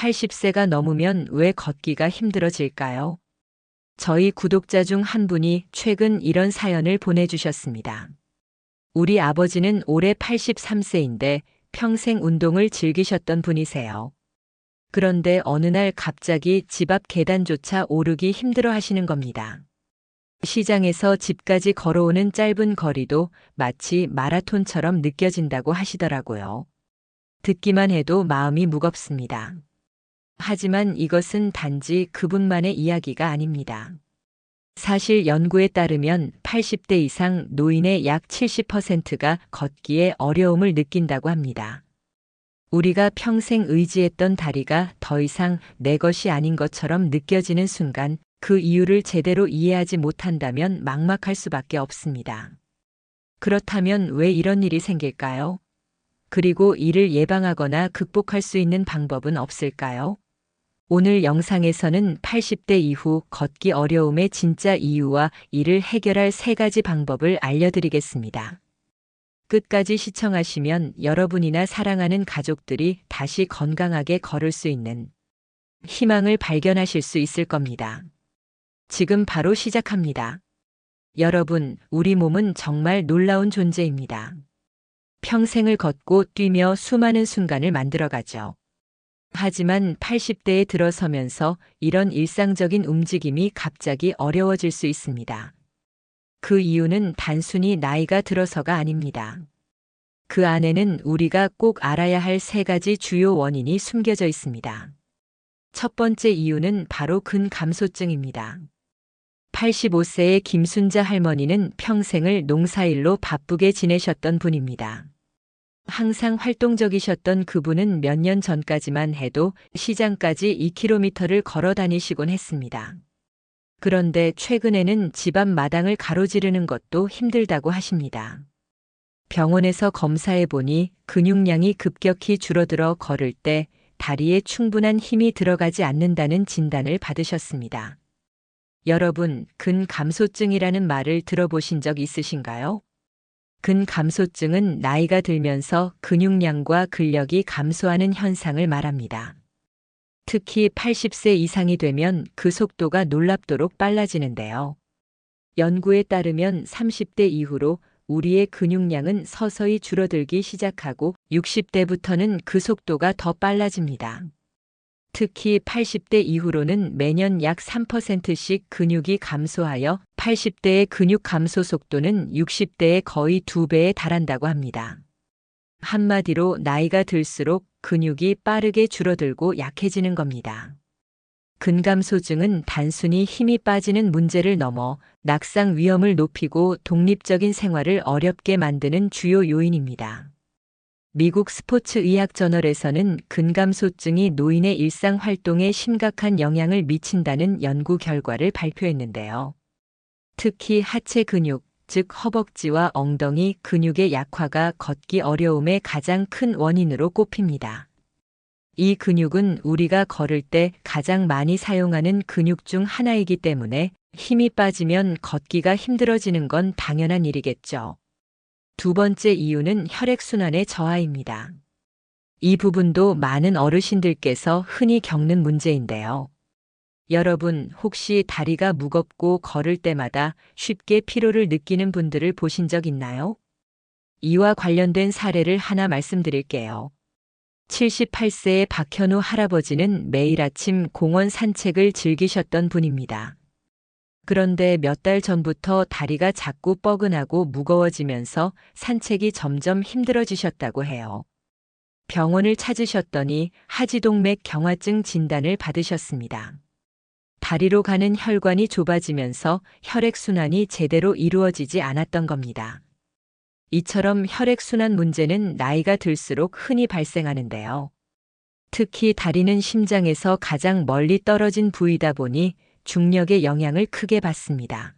80세가 넘으면 왜 걷기가 힘들어질까요? 저희 구독자 중 한 분이 최근 이런 사연을 보내주셨습니다. 우리 아버지는 올해 83세인데 평생 운동을 즐기셨던 분이세요. 그런데 어느 날 갑자기 집 앞 계단조차 오르기 힘들어 하시는 겁니다. 시장에서 집까지 걸어오는 짧은 거리도 마치 마라톤처럼 느껴진다고 하시더라고요. 듣기만 해도 마음이 무겁습니다. 하지만 이것은 단지 그분만의 이야기가 아닙니다. 사실 연구에 따르면 80대 이상 노인의 약 70%가 걷기에 어려움을 느낀다고 합니다. 우리가 평생 의지했던 다리가 더 이상 내 것이 아닌 것처럼 느껴지는 순간 그 이유를 제대로 이해하지 못한다면 막막할 수밖에 없습니다. 그렇다면 왜 이런 일이 생길까요? 그리고 이를 예방하거나 극복할 수 있는 방법은 없을까요? 오늘 영상에서는 80대 이후 걷기 어려움의 진짜 이유와 이를 해결할 3가지 방법을 알려드리겠습니다. 끝까지 시청하시면 여러분이나 사랑하는 가족들이 다시 건강하게 걸을 수 있는 희망을 발견하실 수 있을 겁니다. 지금 바로 시작합니다. 여러분, 우리 몸은 정말 놀라운 존재입니다. 평생을 걷고 뛰며 수많은 순간을 만들어가죠. 하지만 80대에 들어서면서 이런 일상적인 움직임이 갑자기 어려워질 수 있습니다. 그 이유는 단순히 나이가 들어서가 아닙니다. 그 안에는 우리가 꼭 알아야 할 3가지 주요 원인이 숨겨져 있습니다. 첫 번째 이유는 바로 근감소증입니다. 85세의 김순자 할머니는 평생을 농사일로 바쁘게 지내셨던 분입니다. 항상 활동적이셨던 그분은 몇 년 전까지만 해도 시장까지 2km를 걸어 다니시곤 했습니다. 그런데 최근에는 집 앞 마당을 가로지르는 것도 힘들다고 하십니다. 병원에서 검사해 보니 근육량이 급격히 줄어들어 걸을 때 다리에 충분한 힘이 들어가지 않는다는 진단을 받으셨습니다. 여러분, 근감소증이라는 말을 들어보신 적 있으신가요? 근감소증은 나이가 들면서 근육량과 근력이 감소하는 현상을 말합니다. 특히 80세 이상이 되면 그 속도가 놀랍도록 빨라지는데요. 연구에 따르면 30대 이후로 우리의 근육량은 서서히 줄어들기 시작하고 60대부터는 그 속도가 더 빨라집니다. 특히 80대 이후로는 매년 약 3%씩 근육이 감소하여 80대의 근육 감소 속도는 60대의 거의 2배에 달한다고 합니다. 한마디로 나이가 들수록 근육이 빠르게 줄어들고 약해지는 겁니다. 근감소증은 단순히 힘이 빠지는 문제를 넘어 낙상 위험을 높이고 독립적인 생활을 어렵게 만드는 주요 요인입니다. 미국 스포츠의학 저널에서는 근감소증이 노인의 일상 활동에 심각한 영향을 미친다는 연구 결과를 발표했는데요. 특히 하체 근육, 즉 허벅지와 엉덩이 근육의 약화가 걷기 어려움의 가장 큰 원인으로 꼽힙니다. 이 근육은 우리가 걸을 때 가장 많이 사용하는 근육 중 하나이기 때문에 힘이 빠지면 걷기가 힘들어지는 건 당연한 일이겠죠. 두 번째 이유는 혈액순환의 저하입니다. 이 부분도 많은 어르신들께서 흔히 겪는 문제인데요. 여러분, 혹시 다리가 무겁고 걸을 때마다 쉽게 피로를 느끼는 분들을 보신 적 있나요? 이와 관련된 사례를 하나 말씀드릴게요. 78세의 박현우 할아버지는 매일 아침 공원 산책을 즐기셨던 분입니다. 그런데 몇 달 전부터 다리가 자꾸 뻐근하고 무거워지면서 산책이 점점 힘들어지셨다고 해요. 병원을 찾으셨더니 하지동맥 경화증 진단을 받으셨습니다. 다리로 가는 혈관이 좁아지면서 혈액순환이 제대로 이루어지지 않았던 겁니다. 이처럼 혈액순환 문제는 나이가 들수록 흔히 발생하는데요. 특히 다리는 심장에서 가장 멀리 떨어진 부위다 보니 중력의 영향을 크게 받습니다.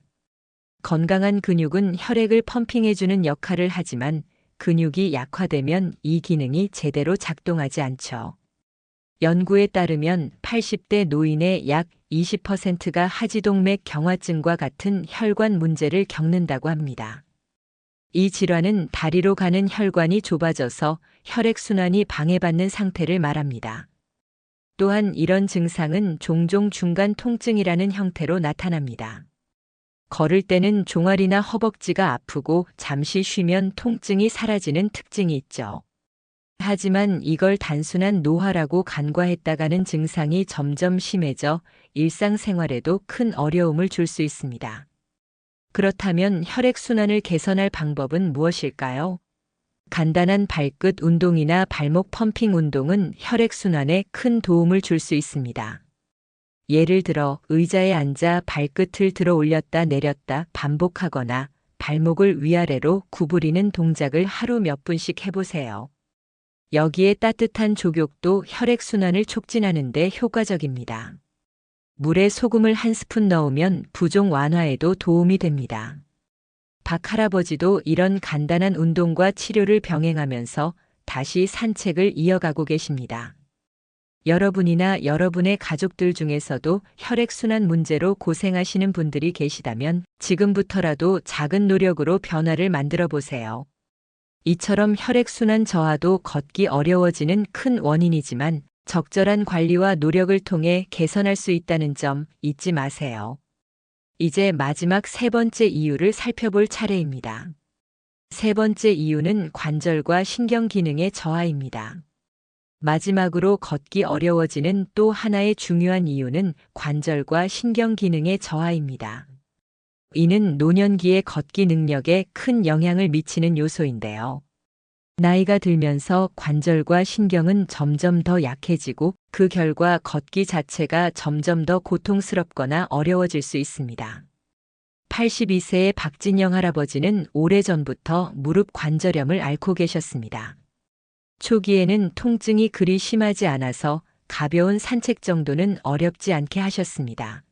건강한 근육은 혈액을 펌핑해주는 역할을 하지만 근육이 약화되면 이 기능이 제대로 작동하지 않죠. 연구에 따르면 80대 노인의 약 20%가 하지동맥 경화증과 같은 혈관 문제를 겪는다고 합니다. 이 질환은 다리로 가는 혈관이 좁아져서 혈액순환이 방해받는 상태를 말합니다. 또한 이런 증상은 종종 중간 통증이라는 형태로 나타납니다. 걸을 때는 종아리나 허벅지가 아프고 잠시 쉬면 통증이 사라지는 특징이 있죠. 하지만 이걸 단순한 노화라고 간과했다가는 증상이 점점 심해져 일상생활에도 큰 어려움을 줄 수 있습니다. 그렇다면 혈액순환을 개선할 방법은 무엇일까요? 간단한 발끝 운동이나 발목 펌핑 운동은 혈액순환에 큰 도움을 줄 수 있습니다. 예를 들어 의자에 앉아 발끝을 들어 올렸다 내렸다 반복하거나 발목을 위아래로 구부리는 동작을 하루 몇 분씩 해보세요. 여기에 따뜻한 족욕도 혈액순환을 촉진하는 데 효과적입니다. 물에 소금을 한 스푼 넣으면 부종 완화에도 도움이 됩니다. 박 할아버지도 이런 간단한 운동과 치료를 병행하면서 다시 산책을 이어가고 계십니다. 여러분이나 여러분의 가족들 중에서도 혈액순환 문제로 고생하시는 분들이 계시다면 지금부터라도 작은 노력으로 변화를 만들어 보세요. 이처럼 혈액순환 저하도 걷기 어려워지는 큰 원인이지만 적절한 관리와 노력을 통해 개선할 수 있다는 점 잊지 마세요. 이제 마지막 세 번째 이유를 살펴볼 차례입니다. 세 번째 이유는 관절과 신경 기능의 저하입니다. 마지막으로 걷기 어려워지는 또 하나의 중요한 이유는 관절과 신경 기능의 저하입니다. 이는 노년기의 걷기 능력에 큰 영향을 미치는 요소인데요. 나이가 들면서 관절과 신경은 점점 더 약해지고 그 결과 걷기 자체가 점점 더 고통스럽거나 어려워질 수 있습니다. 82세의 박진영 할아버지는 오래전부터 무릎 관절염을 앓고 계셨습니다. 초기에는 통증이 그리 심하지 않아서 가벼운 산책 정도는 어렵지 않게 하셨습니다.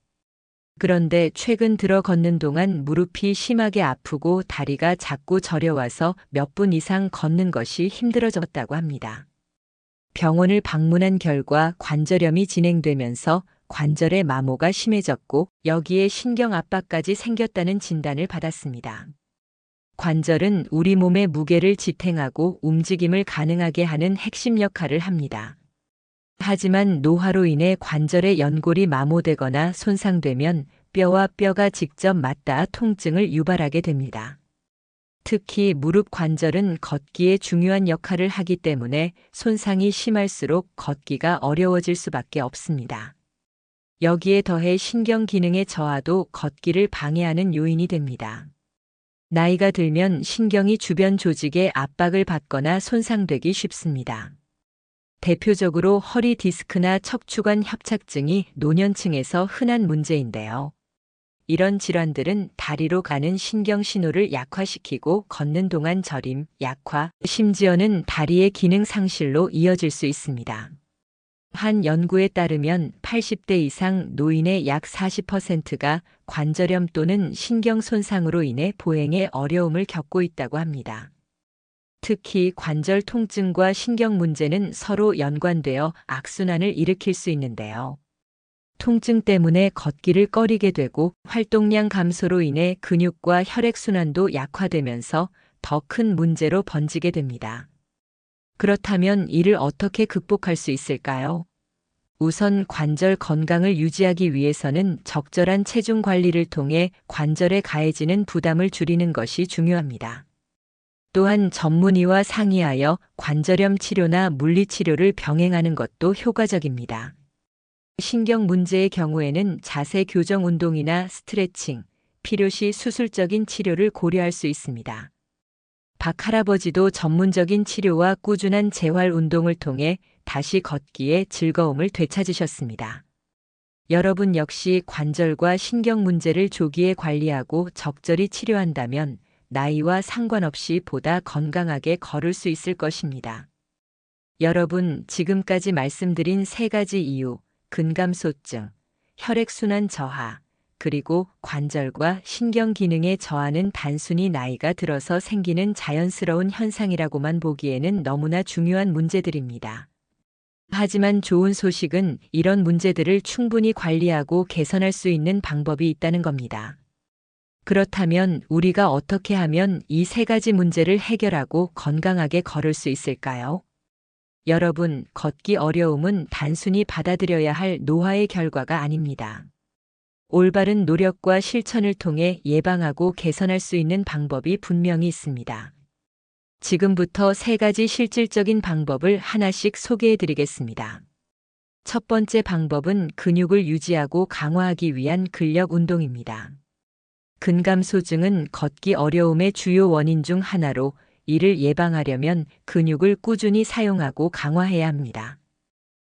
그런데 최근 들어 걷는 동안 무릎이 심하게 아프고 다리가 자꾸 저려와서 몇 분 이상 걷는 것이 힘들어졌다고 합니다. 병원을 방문한 결과 관절염이 진행되면서 관절의 마모가 심해졌고 여기에 신경 압박까지 생겼다는 진단을 받았습니다. 관절은 우리 몸의 무게를 지탱하고 움직임을 가능하게 하는 핵심 역할을 합니다. 하지만 노화로 인해 관절의 연골이 마모되거나 손상되면 뼈와 뼈가 직접 맞닿아 통증을 유발하게 됩니다. 특히 무릎 관절은 걷기에 중요한 역할을 하기 때문에 손상이 심할수록 걷기가 어려워질 수밖에 없습니다. 여기에 더해 신경 기능의 저하도 걷기를 방해하는 요인이 됩니다. 나이가 들면 신경이 주변 조직에 압박을 받거나 손상되기 쉽습니다. 대표적으로 허리 디스크나 척추관 협착증이 노년층에서 흔한 문제인데요. 이런 질환들은 다리로 가는 신경 신호를 약화시키고 걷는 동안 저림, 약화, 심지어는 다리의 기능 상실로 이어질 수 있습니다. 한 연구에 따르면 80대 이상 노인의 약 40%가 관절염 또는 신경 손상으로 인해 보행에 어려움을 겪고 있다고 합니다. 특히 관절 통증과 신경 문제는 서로 연관되어 악순환을 일으킬 수 있는데요. 통증 때문에 걷기를 꺼리게 되고 활동량 감소로 인해 근육과 혈액순환도 약화되면서 더 큰 문제로 번지게 됩니다. 그렇다면 이를 어떻게 극복할 수 있을까요? 우선 관절 건강을 유지하기 위해서는 적절한 체중 관리를 통해 관절에 가해지는 부담을 줄이는 것이 중요합니다. 또한 전문의와 상의하여 관절염 치료나 물리치료를 병행하는 것도 효과적입니다. 신경 문제의 경우에는 자세 교정 운동이나 스트레칭, 필요시 수술적인 치료를 고려할 수 있습니다. 박 할아버지도 전문적인 치료와 꾸준한 재활 운동을 통해 다시 걷기에 즐거움을 되찾으셨습니다. 여러분 역시 관절과 신경 문제를 조기에 관리하고 적절히 치료한다면 나이와 상관없이 보다 건강하게 걸을 수 있을 것입니다. 여러분, 지금까지 말씀드린 세 가지 이유, 근감소증, 혈액순환 저하, 그리고 관절과 신경 기능의 저하는 단순히 나이가 들어서 생기는 자연스러운 현상이라고만 보기에는 너무나 중요한 문제들입니다. 하지만 좋은 소식은 이런 문제들을 충분히 관리하고 개선할 수 있는 방법이 있다는 겁니다. 그렇다면 우리가 어떻게 하면 이 세 가지 문제를 해결하고 건강하게 걸을 수 있을까요? 여러분, 걷기 어려움은 단순히 받아들여야 할 노화의 결과가 아닙니다. 올바른 노력과 실천을 통해 예방하고 개선할 수 있는 방법이 분명히 있습니다. 지금부터 3가지 실질적인 방법을 하나씩 소개해 드리겠습니다. 첫 번째 방법은 근육을 유지하고 강화하기 위한 근력 운동입니다. 근감소증은 걷기 어려움의 주요 원인 중 하나로, 이를 예방하려면 근육을 꾸준히 사용하고 강화해야 합니다.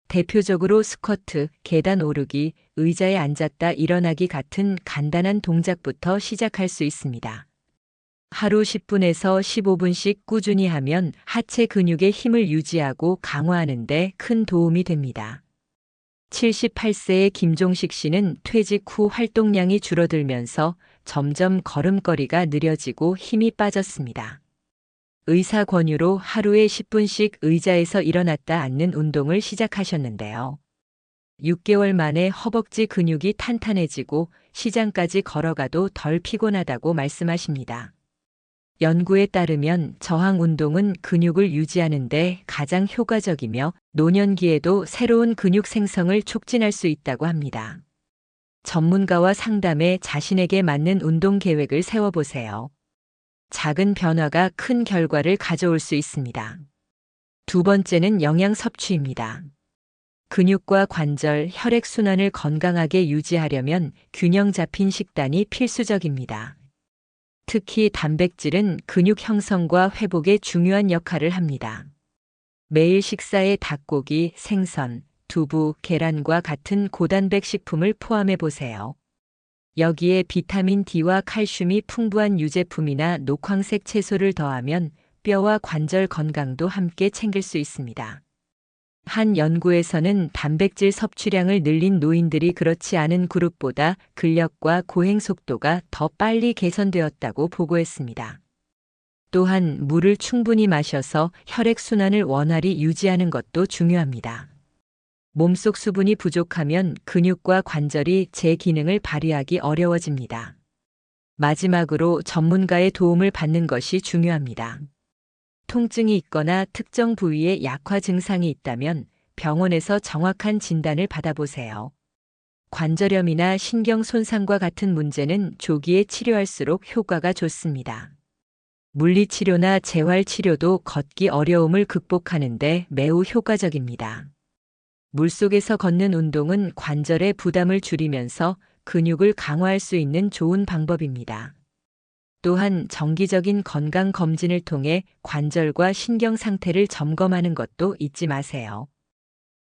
대표적으로 스쿼트, 계단 오르기, 의자에 앉았다 일어나기 같은 간단한 동작부터 시작할 수 있습니다. 하루 10분에서 15분씩 꾸준히 하면 하체 근육의 힘을 유지하고 강화하는 데 큰 도움이 됩니다. 78세의 김종식 씨는 퇴직 후 활동량이 줄어들면서 점점 걸음걸이가 느려지고 힘이 빠졌습니다. 의사 권유로 하루에 10분씩 의자에서 일어났다 앉는 운동을 시작하셨는데요. 6개월 만에 허벅지 근육이 탄탄해지고 시장까지 걸어가도 덜 피곤하다고 말씀하십니다. 연구에 따르면 저항 운동은 근육을 유지하는 데 가장 효과적이며 노년기에도 새로운 근육 생성을 촉진할 수 있다고 합니다. 전문가와 상담해 자신에게 맞는 운동 계획을 세워보세요. 작은 변화가 큰 결과를 가져올 수 있습니다. 두 번째는 영양 섭취입니다. 근육과 관절, 혈액순환을 건강하게 유지하려면 균형 잡힌 식단이 필수적입니다. 특히 단백질은 근육 형성과 회복에 중요한 역할을 합니다. 매일 식사에 닭고기, 생선, 두부, 계란과 같은 고단백 식품을 포함해 보세요. 여기에 비타민 D와 칼슘이 풍부한 유제품이나 녹황색 채소를 더하면 뼈와 관절 건강도 함께 챙길 수 있습니다. 한 연구에서는 단백질 섭취량을 늘린 노인들이 그렇지 않은 그룹보다 근력과 고행 속도가 더 빨리 개선되었다고 보고했습니다. 또한 물을 충분히 마셔서 혈액순환을 원활히 유지하는 것도 중요합니다. 몸속 수분이 부족하면 근육과 관절이 제 기능을 발휘하기 어려워집니다. 마지막으로 전문가의 도움을 받는 것이 중요합니다. 통증이 있거나 특정 부위에 약화 증상이 있다면 병원에서 정확한 진단을 받아보세요. 관절염이나 신경 손상과 같은 문제는 조기에 치료할수록 효과가 좋습니다. 물리치료나 재활치료도 걷기 어려움을 극복하는 데 매우 효과적입니다. 물속에서 걷는 운동은 관절의 부담을 줄이면서 근육을 강화할 수 있는 좋은 방법입니다. 또한 정기적인 건강 검진을 통해 관절과 신경 상태를 점검하는 것도 잊지 마세요.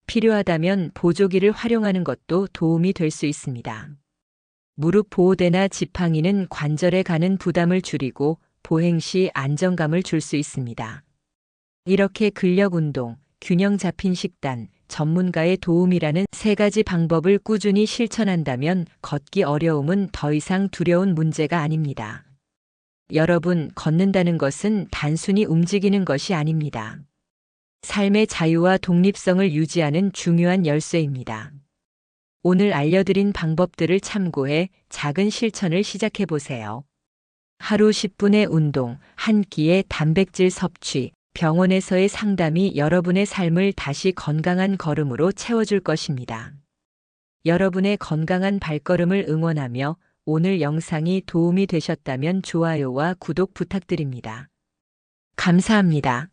필요하다면 보조기를 활용하는 것도 도움이 될 수 있습니다. 무릎 보호대나 지팡이는 관절에 가는 부담을 줄이고 보행 시 안정감을 줄 수 있습니다. 이렇게 근력 운동, 균형 잡힌 식단, 전문가의 도움이라는 3가지 방법을 꾸준히 실천한다면 걷기 어려움은 더 이상 두려운 문제가 아닙니다. 여러분, 걷는다는 것은 단순히 움직이는 것이 아닙니다. 삶의 자유와 독립성을 유지하는 중요한 열쇠입니다. 오늘 알려드린 방법들을 참고해 작은 실천을 시작해 보세요. 하루 10분의 운동, 한 끼의 단백질 섭취, 병원에서의 상담이 여러분의 삶을 다시 건강한 걸음으로 채워줄 것입니다. 여러분의 건강한 발걸음을 응원하며 오늘 영상이 도움이 되셨다면 좋아요와 구독 부탁드립니다. 감사합니다.